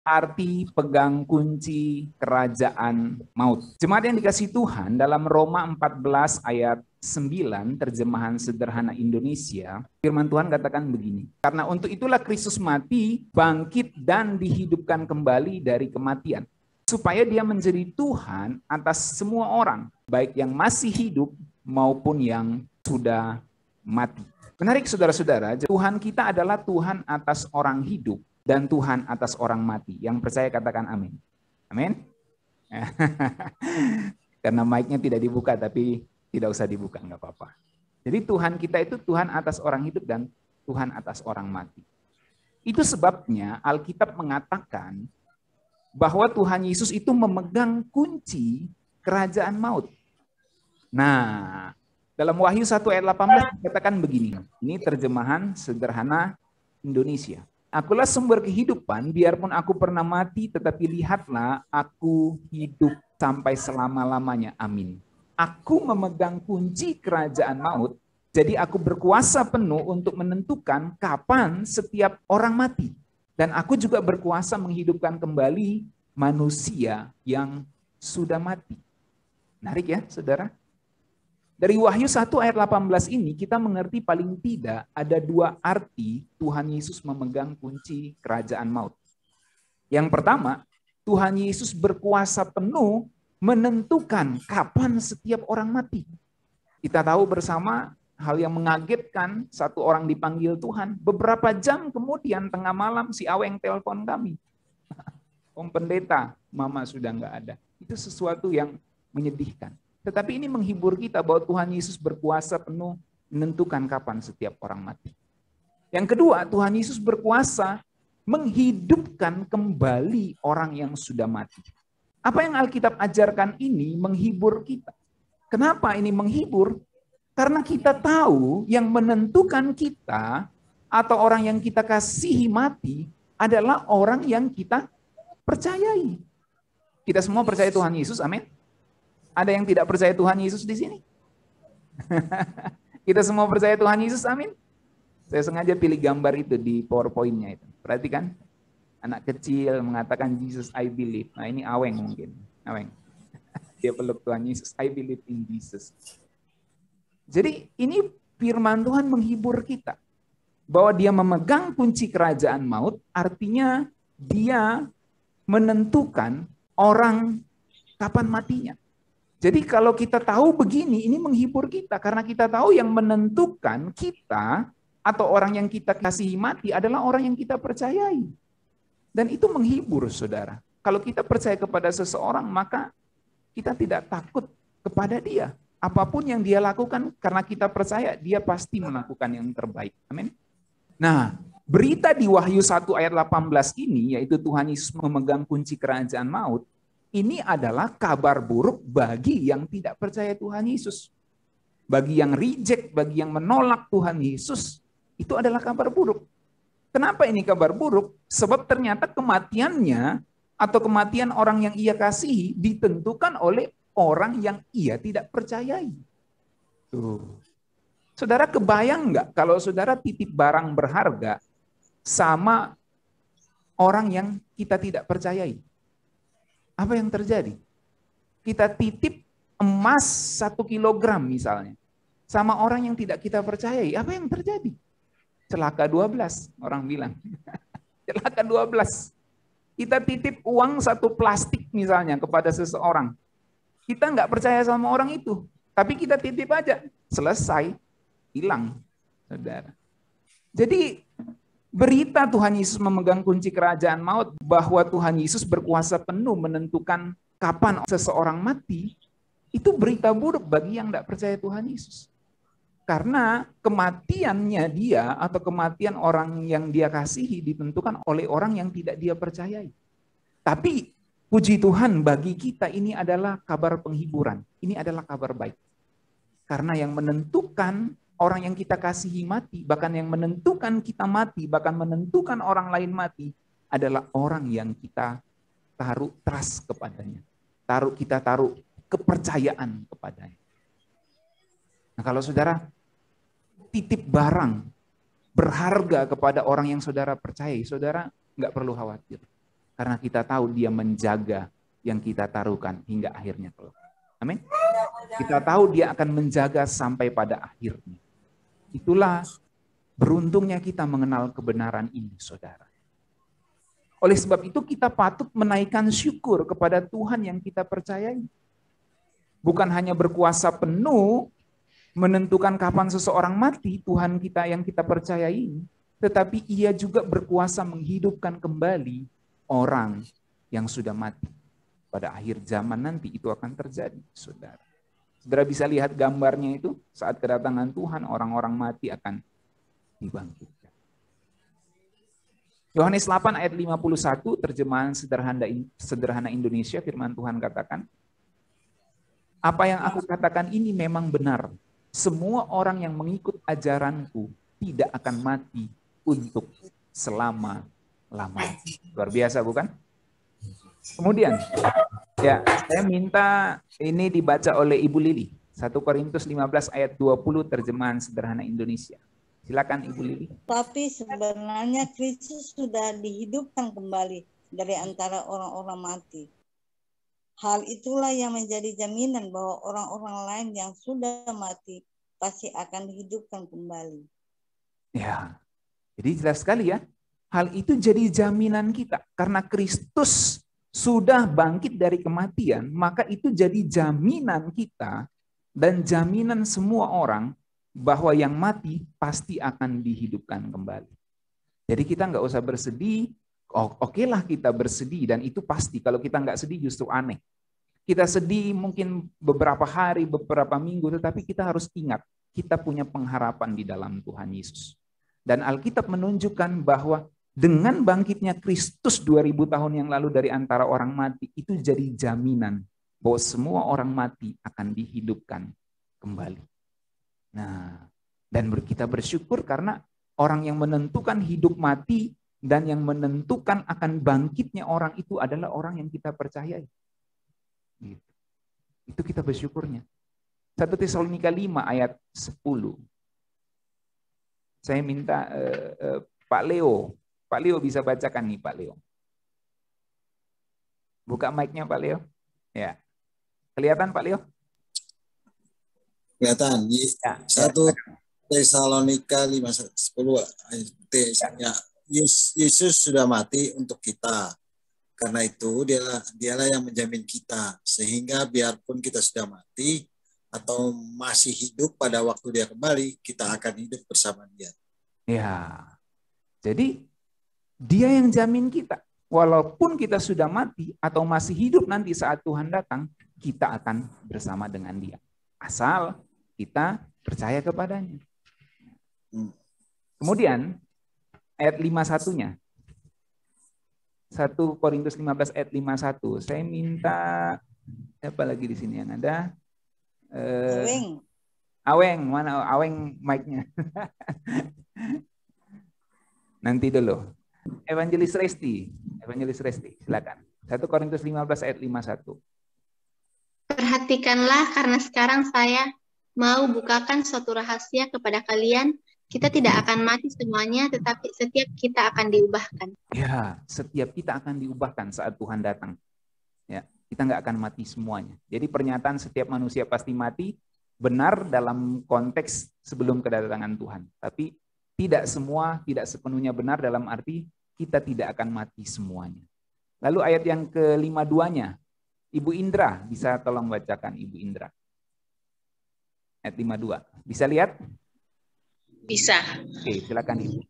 arti pegang kunci kerajaan maut. Jemaat yang dikasihi Tuhan, dalam Roma 14 ayat 9, terjemahan sederhana Indonesia, firman Tuhan katakan begini, karena untuk itulah Kristus mati, bangkit dan dihidupkan kembali dari kematian, supaya dia menjadi Tuhan atas semua orang, baik yang masih hidup maupun yang sudah mati. Menarik saudara-saudara, Tuhan kita adalah Tuhan atas orang hidup dan Tuhan atas orang mati. Yang percaya katakan amin. Amin. Karena mic-nya tidak dibuka, tapi tidak usah dibuka, nggak apa-apa. Jadi Tuhan kita itu Tuhan atas orang hidup dan Tuhan atas orang mati. Itu sebabnya Alkitab mengatakan bahwa Tuhan Yesus itu memegang kunci kerajaan maut. Nah, dalam Wahyu 1 ayat 18 dikatakan begini. Ini terjemahan sederhana Indonesia. Akulah sumber kehidupan, biarpun aku pernah mati, tetapi lihatlah aku hidup sampai selama-lamanya. Amin. Aku memegang kunci kerajaan maut, jadi aku berkuasa penuh untuk menentukan kapan setiap orang mati. Dan aku juga berkuasa menghidupkan kembali manusia yang sudah mati. Menarik ya, saudara? Dari Wahyu 1 ayat 18 ini kita mengerti paling tidak ada dua arti Tuhan Yesus memegang kunci kerajaan maut. Yang pertama, Tuhan Yesus berkuasa penuh menentukan kapan setiap orang mati. Kita tahu bersama hal yang mengagetkan, satu orang dipanggil Tuhan, beberapa jam kemudian tengah malam si Aweng telepon kami. Om Pendeta, Mama sudah nggak ada. Itu sesuatu yang menyedihkan. Tetapi ini menghibur kita bahwa Tuhan Yesus berkuasa penuh menentukan kapan setiap orang mati. Yang kedua, Tuhan Yesus berkuasa menghidupkan kembali orang yang sudah mati. Apa yang Alkitab ajarkan ini menghibur kita. Kenapa ini menghibur? Karena kita tahu yang menentukan kita atau orang yang kita kasihi mati adalah orang yang kita percayai. Kita semua percaya Tuhan Yesus, amin. Ada yang tidak percaya Tuhan Yesus di sini? Kita semua percaya Tuhan Yesus, amin. Saya sengaja pilih gambar itu di PowerPoint-nya itu. Perhatikan, anak kecil mengatakan Jesus I believe. Nah ini Aweng mungkin, Aweng. Dia peluk Tuhan Yesus, I believe in Jesus. Jadi ini firman Tuhan menghibur kita. Bahwa dia memegang kunci kerajaan maut, artinya dia menentukan orang kapan matinya. Jadi kalau kita tahu begini, ini menghibur kita. Karena kita tahu yang menentukan kita atau orang yang kita kasihi mati adalah orang yang kita percayai. Dan itu menghibur, saudara. Kalau kita percaya kepada seseorang, maka kita tidak takut kepada dia. Apapun yang dia lakukan, karena kita percaya, dia pasti melakukan yang terbaik. Amin. Nah, berita di Wahyu 1 ayat 18 ini, yaitu Tuhan Yesus memegang kunci kerajaan maut, ini adalah kabar buruk bagi yang tidak percaya Tuhan Yesus. Bagi yang reject, bagi yang menolak Tuhan Yesus, itu adalah kabar buruk. Kenapa ini kabar buruk? Sebab ternyata kematiannya atau kematian orang yang ia kasihi ditentukan oleh orang yang ia tidak percayai. Tuh. Saudara kebayang nggak kalau saudara titip barang berharga sama orang yang kita tidak percayai? Apa yang terjadi? Kita titip emas 1 kilogram misalnya, sama orang yang tidak kita percayai, apa yang terjadi? Celaka 12, orang bilang. Celaka 12. Kita titip uang 1 plastik misalnya kepada seseorang. Kita nggak percaya sama orang itu, tapi kita titip aja, selesai, hilang, saudara. Jadi berita Tuhan Yesus memegang kunci kerajaan maut, bahwa Tuhan Yesus berkuasa penuh menentukan kapan seseorang mati, itu berita buruk bagi yang tidak percaya Tuhan Yesus. Karena kematiannya dia atau kematian orang yang dia kasihi ditentukan oleh orang yang tidak dia percayai. Tapi puji Tuhan bagi kita ini adalah kabar penghiburan. Ini adalah kabar baik. Karena yang menentukan orang yang kita kasihi mati, bahkan yang menentukan kita mati, bahkan menentukan orang lain mati, adalah orang yang kita taruh trust kepadanya. Kita taruh kepercayaan kepadanya. Nah kalau saudara titip barang berharga kepada orang yang saudara percayai, saudara nggak perlu khawatir. Karena kita tahu dia menjaga yang kita taruhkan hingga akhirnya kelak. Amin. Kita tahu dia akan menjaga sampai pada akhirnya. Itulah beruntungnya kita mengenal kebenaran ini, saudara. Oleh sebab itu kita patut menaikkan syukur kepada Tuhan yang kita percayai. Bukan hanya berkuasa penuh menentukan kapan seseorang mati, Tuhan kita yang kita percayai, tetapi ia juga berkuasa menghidupkan kembali orang yang sudah mati. Pada akhir zaman nanti itu akan terjadi, saudara. Saudara bisa lihat gambarnya itu, saat kedatangan Tuhan, orang-orang mati akan dibangkitkan. Yohanes 8 ayat 51, terjemahan sederhana Indonesia, firman Tuhan katakan, apa yang aku katakan ini memang benar. Semua orang yang mengikut ajaranku tidak akan mati untuk selama-lamanya. Luar biasa bukan? Kemudian, ya, saya minta ini dibaca oleh Ibu Lili. 1 Korintus 15 ayat 20 terjemahan sederhana Indonesia. Silakan Ibu Lili. Tapi sebenarnya Kristus sudah dihidupkan kembali dari antara orang-orang mati. Hal itulah yang menjadi jaminan bahwa orang-orang lain yang sudah mati pasti akan dihidupkan kembali. Ya, jadi jelas sekali ya. Hal itu jadi jaminan kita. Karena Kristus sudah bangkit dari kematian, maka itu jadi jaminan kita dan jaminan semua orang bahwa yang mati pasti akan dihidupkan kembali. Jadi kita nggak usah bersedih, oke lah kita bersedih, dan itu pasti. Kalau kita nggak sedih justru aneh. Kita sedih mungkin beberapa hari, beberapa minggu, tetapi kita harus ingat, kita punya pengharapan di dalam Tuhan Yesus. Dan Alkitab menunjukkan bahwa dengan bangkitnya Kristus 2000 tahun yang lalu dari antara orang mati, itu jadi jaminan bahwa semua orang mati akan dihidupkan kembali. Nah, dan kita bersyukur karena orang yang menentukan hidup mati dan yang menentukan akan bangkitnya orang itu adalah orang yang kita percayai. Gitu. Itu kita bersyukurnya. 1 Tesalonika 5 ayat 10. Saya minta Pak Leo bisa bacakan nih Pak Leo. Buka mic-nya Pak Leo. Ya. Kelihatan Pak Leo? Kelihatan. Ya, 1 Tesalonika 5:10 ayatnya. Yesus sudah mati untuk kita. Karena itu dialah yang menjamin kita. Sehingga biarpun kita sudah mati atau masih hidup, pada waktu dia kembali, kita akan hidup bersama dia. Ya. Jadi dia yang jamin kita. Walaupun kita sudah mati atau masih hidup nanti saat Tuhan datang, kita akan bersama dengan dia. Asal kita percaya kepadanya. Kemudian ayat 51-nya. 1 Korintus 15 ayat 51. Saya minta siapa lagi di sini yang ada? Aweng, mana Aweng mic-nya? Nanti dulu. Evangelis Resti, silakan. 1 Korintus 15 ayat 51. Perhatikanlah, karena sekarang saya mau bukakan suatu rahasia kepada kalian. Kita tidak akan mati semuanya, tetapi setiap kita akan diubahkan. Ya, setiap kita akan diubahkan saat Tuhan datang. Ya, kita nggak akan mati semuanya. Jadi pernyataan setiap manusia pasti mati benar dalam konteks sebelum kedatangan Tuhan. Tapi tidak semua, tidak sepenuhnya benar dalam arti kita tidak akan mati semuanya. Lalu ayat yang ke-52-nya, Ibu Indra, bisa tolong bacakan Ibu Indra. Ayat 52. Bisa lihat? Bisa. Oke, silakan Ibu.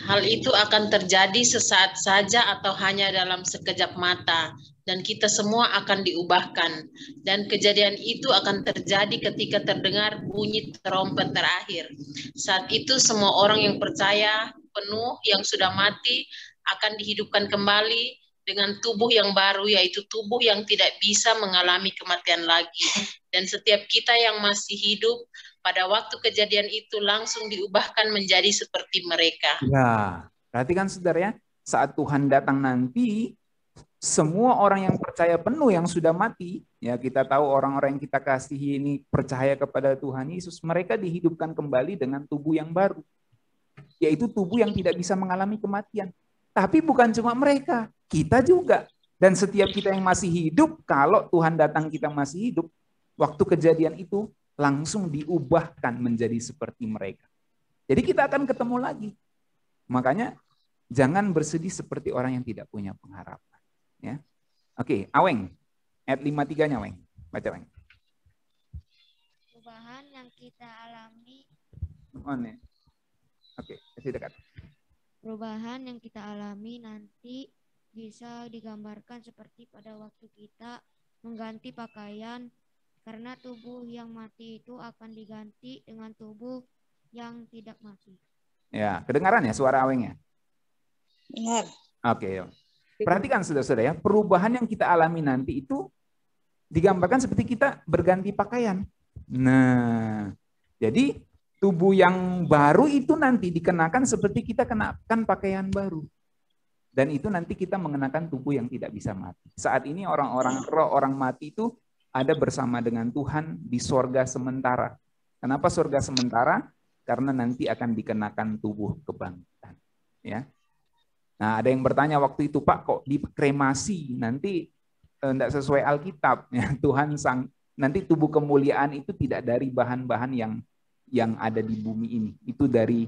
Hal itu akan terjadi sesaat saja atau hanya dalam sekejap mata, dan kita semua akan diubahkan. Dan kejadian itu akan terjadi ketika terdengar bunyi trompet terakhir. Saat itu semua orang yang percaya penuh yang sudah mati akan dihidupkan kembali dengan tubuh yang baru, yaitu tubuh yang tidak bisa mengalami kematian lagi. Dan setiap kita yang masih hidup pada waktu kejadian itu langsung diubahkan menjadi seperti mereka. Ya, perhatikan saudara ya, saat Tuhan datang nanti, semua orang yang percaya penuh yang sudah mati, ya kita tahu orang-orang yang kita kasihi ini percaya kepada Tuhan Yesus, mereka dihidupkan kembali dengan tubuh yang baru, yaitu tubuh yang tidak bisa mengalami kematian. Tapi bukan cuma mereka, kita juga. Dan setiap kita yang masih hidup, kalau Tuhan datang kita masih hidup, waktu kejadian itu langsung diubahkan menjadi seperti mereka. Jadi kita akan ketemu lagi. Makanya jangan bersedih seperti orang yang tidak punya pengharapan. Ya. Oke, Aweng. Ayat 53-nya, Weng. Baca, Weng. Perubahan yang kita alami. Oke, kasih dekat. Perubahan yang kita alami nanti bisa digambarkan seperti pada waktu kita mengganti pakaian, karena tubuh yang mati itu akan diganti dengan tubuh yang tidak mati. Ya, kedengaran ya suara Awengnya? Dengar. Oke. Perhatikan saudara-saudara ya, perubahan yang kita alami nanti itu digambarkan seperti kita berganti pakaian. Nah, jadi tubuh yang baru itu nanti dikenakan seperti kita kenakan pakaian baru. Dan itu nanti kita mengenakan tubuh yang tidak bisa mati. Saat ini orang-orang roh, orang mati itu ada bersama dengan Tuhan di sorga sementara. Kenapa sorga sementara? Karena nanti akan dikenakan tubuh kebangkitan. Ya. Nah, ada yang bertanya waktu itu, Pak, kok dikremasi? Nanti tidak sesuai Alkitab. Ya, Tuhan nanti tubuh kemuliaan itu tidak dari bahan-bahan yang ada di bumi ini. Itu dari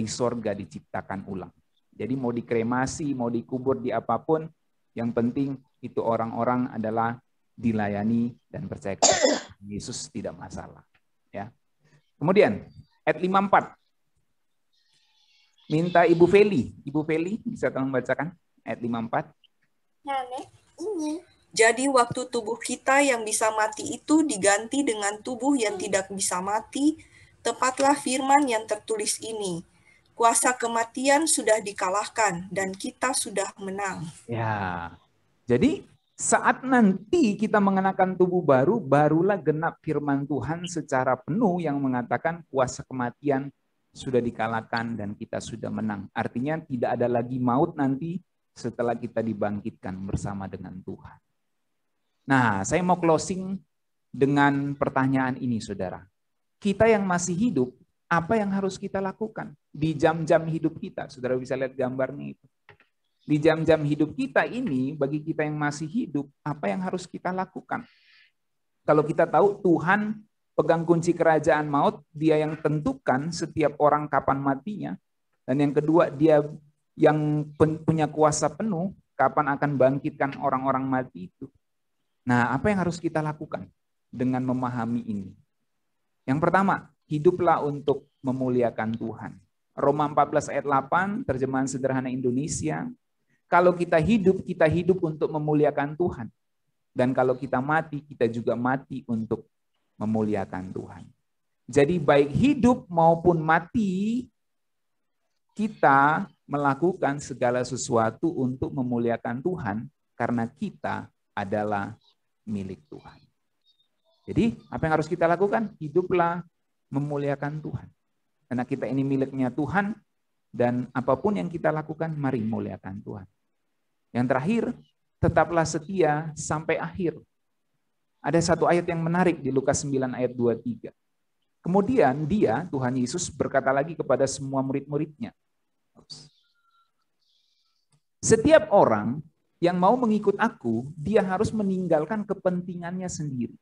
sorga diciptakan ulang. Jadi mau dikremasi, mau dikubur di apapun, yang penting itu orang-orang adalah dilayani dan percaya kepada Yesus, tidak masalah. Ya. Kemudian ayat 54. Minta Ibu Feli. Ibu Feli bisa tolong bacakan ayat 54. Jadi waktu tubuh kita yang bisa mati itu diganti dengan tubuh yang tidak bisa mati, tepatlah firman yang tertulis ini. Kuasa kematian sudah dikalahkan dan kita sudah menang. Ya. Jadi saat nanti kita mengenakan tubuh baru, barulah genap firman Tuhan secara penuh yang mengatakan kuasa kematian sudah dikalahkan dan kita sudah menang. Artinya tidak ada lagi maut nanti setelah kita dibangkitkan bersama dengan Tuhan. Nah, saya mau closing dengan pertanyaan ini, saudara. Kita yang masih hidup, apa yang harus kita lakukan di jam-jam hidup kita? Saudara bisa lihat gambarnya itu. Di jam-jam hidup kita ini, bagi kita yang masih hidup, apa yang harus kita lakukan? Kalau kita tahu Tuhan pegang kunci kerajaan maut, dia yang tentukan setiap orang kapan matinya. Dan yang kedua, dia yang punya kuasa penuh, kapan akan bangkitkan orang-orang mati itu. Nah, apa yang harus kita lakukan dengan memahami ini? Yang pertama, hiduplah untuk memuliakan Tuhan. Roma 14 ayat 8, terjemahan sederhana Indonesia. Kalau kita hidup untuk memuliakan Tuhan. Dan kalau kita mati, kita juga mati untuk memuliakan Tuhan. Jadi baik hidup maupun mati, kita melakukan segala sesuatu untuk memuliakan Tuhan, karena kita adalah milik Tuhan. Jadi apa yang harus kita lakukan? Hiduplah memuliakan Tuhan. Karena kita ini miliknya Tuhan, dan apapun yang kita lakukan, mari muliakan Tuhan. Yang terakhir, tetaplah setia sampai akhir. Ada satu ayat yang menarik di Lukas 9 ayat 23. Kemudian Tuhan Yesus berkata lagi kepada semua murid-muridnya. Setiap orang yang mau mengikut aku, dia harus meninggalkan kepentingannya sendiri.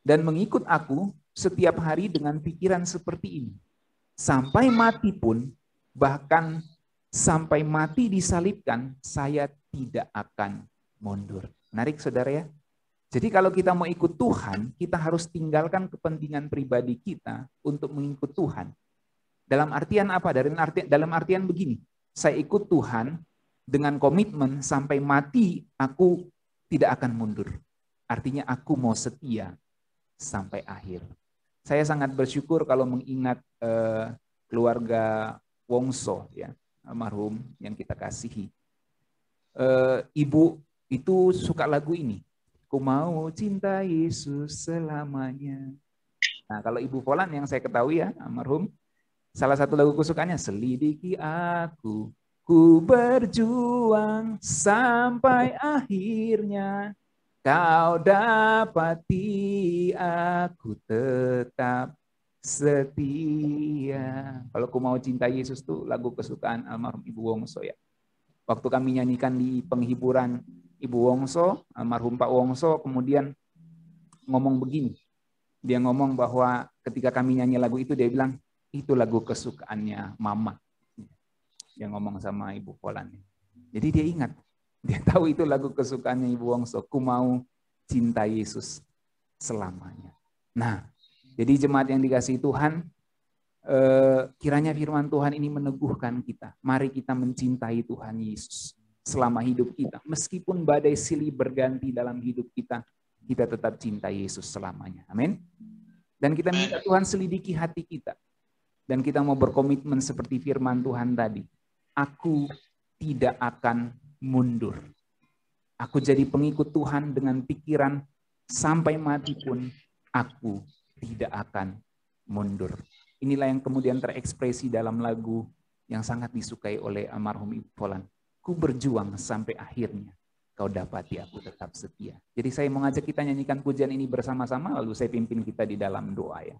Dan mengikut aku setiap hari dengan pikiran seperti ini. Sampai mati pun, bahkan sampai mati disalibkan, saya tidak akan mundur. Menarik saudara ya. Jadi kalau kita mau ikut Tuhan, kita harus tinggalkan kepentingan pribadi kita untuk mengikut Tuhan. Dalam artian apa? Dalam artian begini, saya ikut Tuhan dengan komitmen sampai mati aku tidak akan mundur. Artinya aku mau setia sampai akhir. Saya sangat bersyukur kalau mengingat keluarga Wongso ya, almarhum yang kita kasihi. Ibu itu suka lagu ini. Ku mau cinta Yesus selamanya. Nah, kalau Ibu Polan yang saya ketahui ya, almarhum, salah satu lagu kesukaannya, selidiki aku, ku berjuang sampai akhirnya, kau dapati aku tetap setia. Kalau ku mau cinta Yesus tuh lagu kesukaan almarhum Ibu Wongso ya. Waktu kami nyanyikan di penghiburan Ibu Wongso, almarhum Pak Wongso, kemudian ngomong begini. Dia ngomong bahwa ketika kami nyanyi lagu itu, dia bilang, itu lagu kesukaannya Mama. Dia ngomong sama Ibu Polan. Jadi dia ingat, dia tahu itu lagu kesukaannya Ibu Wongso, ku mau cinta Yesus selamanya. Nah, jadi jemaat yang dikasihi Tuhan, kiranya firman Tuhan ini meneguhkan kita. Mari kita mencintai Tuhan Yesus selama hidup kita. Meskipun badai silih berganti dalam hidup kita, kita tetap cinta Yesus selamanya. Amin. Dan kita minta Tuhan selidiki hati kita. Dan kita mau berkomitmen seperti firman Tuhan tadi. Aku tidak akan mundur. Aku jadi pengikut Tuhan dengan pikiran sampai mati pun aku tidak akan mundur. Inilah yang kemudian terekspresi dalam lagu yang sangat disukai oleh almarhum Ibu Polan. Ku berjuang sampai akhirnya, kau dapati aku tetap setia. Jadi saya mengajak kita nyanyikan pujian ini bersama-sama, lalu saya pimpin kita di dalam doa ya.